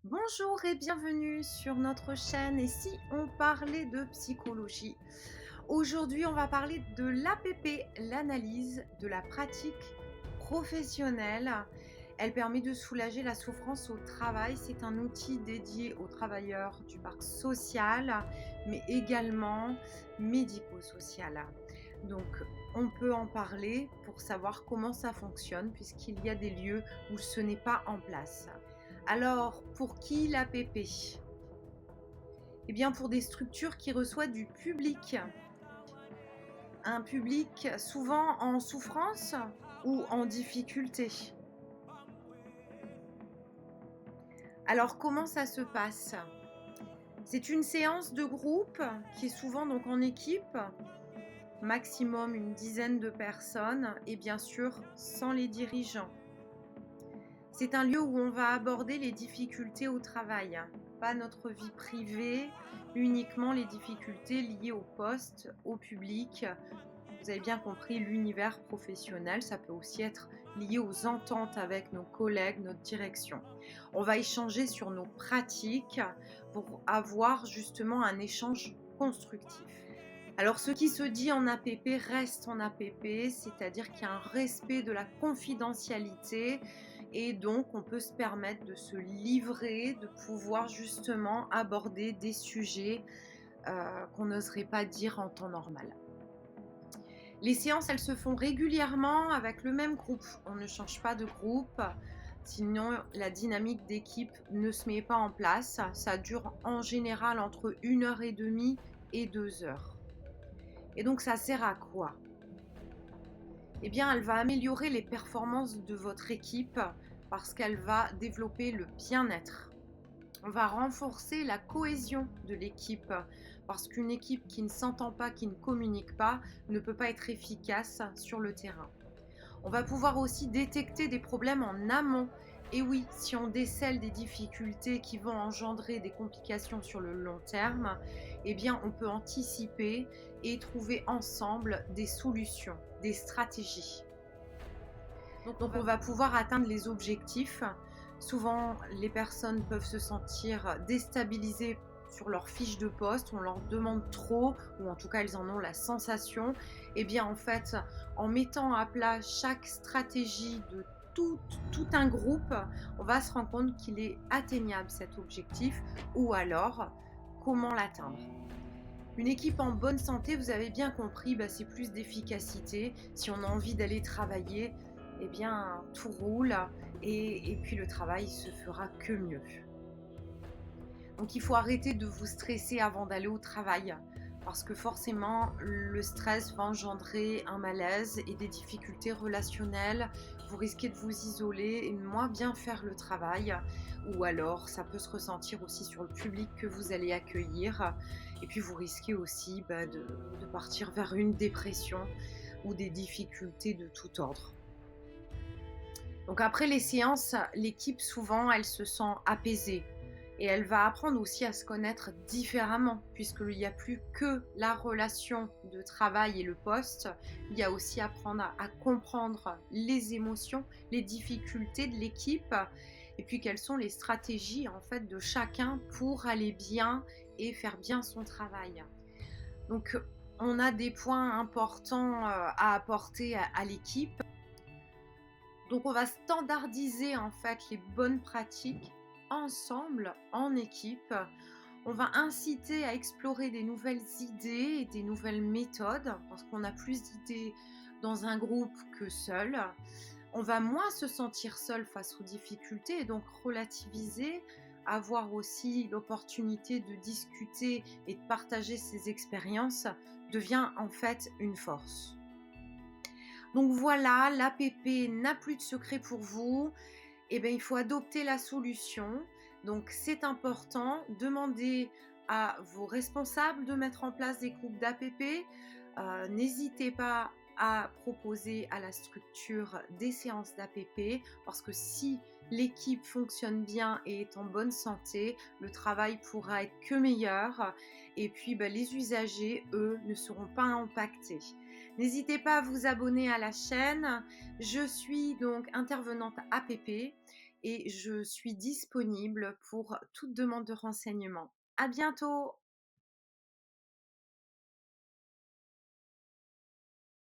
Bonjour et bienvenue sur notre chaîne. Et si on parlait de psychologie? Aujourd'hui, on va parler de l'APP, l'analyse de la pratique professionnelle. Elle permet de soulager la souffrance au travail. C'est un outil dédié aux travailleurs du parc social, mais également médico-social. Donc, on peut en parler pour savoir comment ça fonctionne, puisqu'il y a des lieux où ce n'est pas en place. Alors, pour qui l'APP? Eh bien, pour des structures qui reçoivent du public. Un public souvent en souffrance ou en difficulté. Alors, comment ça se passe? C'est une séance de groupe qui est souvent donc en équipe, maximum une dizaine de personnes et bien sûr sans les dirigeants. C'est un lieu où on va aborder les difficultés au travail, pas notre vie privée, uniquement les difficultés liées au poste, au public. Vous avez bien compris, l'univers professionnel, ça peut aussi être lié aux ententes avec nos collègues, notre direction. On va échanger sur nos pratiques pour avoir justement un échange constructif. Alors, ce qui se dit en APP reste en APP, c'est-à-dire qu'il y a un respect de la confidentialité et donc on peut se permettre de se livrer, de pouvoir justement aborder des sujets qu'on n'oserait pas dire en temps normal. Les séances, elles se font régulièrement avec le même groupe. On ne change pas de groupe, sinon la dynamique d'équipe ne se met pas en place. Ça dure en général entre 1 heure et demie et 2 heures. Et donc ça sert à quoi? Eh bien, elle va améliorer les performances de votre équipe parce qu'elle va développer le bien-être. On va renforcer la cohésion de l'équipe parce qu'une équipe qui ne s'entend pas, qui ne communique pas, ne peut pas être efficace sur le terrain. On va pouvoir aussi détecter des problèmes en amont. Et oui, si on décèle des difficultés qui vont engendrer des complications sur le long terme, eh bien, on peut anticiper et trouver ensemble des solutions, des stratégies. Donc, on va pouvoir atteindre les objectifs. Souvent, les personnes peuvent se sentir déstabilisées sur leur fiche de poste, on leur demande trop, ou en tout cas, elles en ont la sensation. Eh bien, en fait, en mettant à plat chaque stratégie de tout un groupe, on va se rendre compte qu'il est atteignable cet objectif, ou alors, comment l'atteindre. Une équipe en bonne santé, vous avez bien compris, c'est plus d'efficacité. Si on a envie d'aller travailler, eh bien, tout roule et puis le travail se fera que mieux. Donc il faut arrêter de vous stresser avant d'aller au travail parce que forcément le stress va engendrer un malaise et des difficultés relationnelles. Vous risquez de vous isoler et de moins bien faire le travail ou alors ça peut se ressentir aussi sur le public que vous allez accueillir et puis vous risquez aussi de partir vers une dépression ou des difficultés de tout ordre. Donc après les séances, l'équipe souvent elle se sent apaisée et elle va apprendre aussi à se connaître différemment puisqu'il n'y a plus que la relation de travail et le poste, il y a aussi apprendre à comprendre les émotions, les difficultés de l'équipe et puis quelles sont les stratégies en fait de chacun pour aller bien et faire bien son travail. Donc on a des points importants à apporter à l'équipe. Donc on va standardiser en fait les bonnes pratiques ensemble, en équipe. On va inciter à explorer des nouvelles idées et des nouvelles méthodes parce qu'on a plus d'idées dans un groupe que seul. On va moins se sentir seul face aux difficultés et donc relativiser, avoir aussi l'opportunité de discuter et de partager ses expériences devient en fait une force. Donc voilà, l'APP n'a plus de secret pour vous. Eh bien, il faut adopter la solution. Donc c'est important, demandez à vos responsables de mettre en place des groupes d'APP. N'hésitez pas à proposer à la structure des séances d'APP parce que si l'équipe fonctionne bien et est en bonne santé, le travail pourra être que meilleur et puis les usagers, eux, ne seront pas impactés. N'hésitez pas à vous abonner à la chaîne. Je suis donc intervenante APP et je suis disponible pour toute demande de renseignements. À bientôt!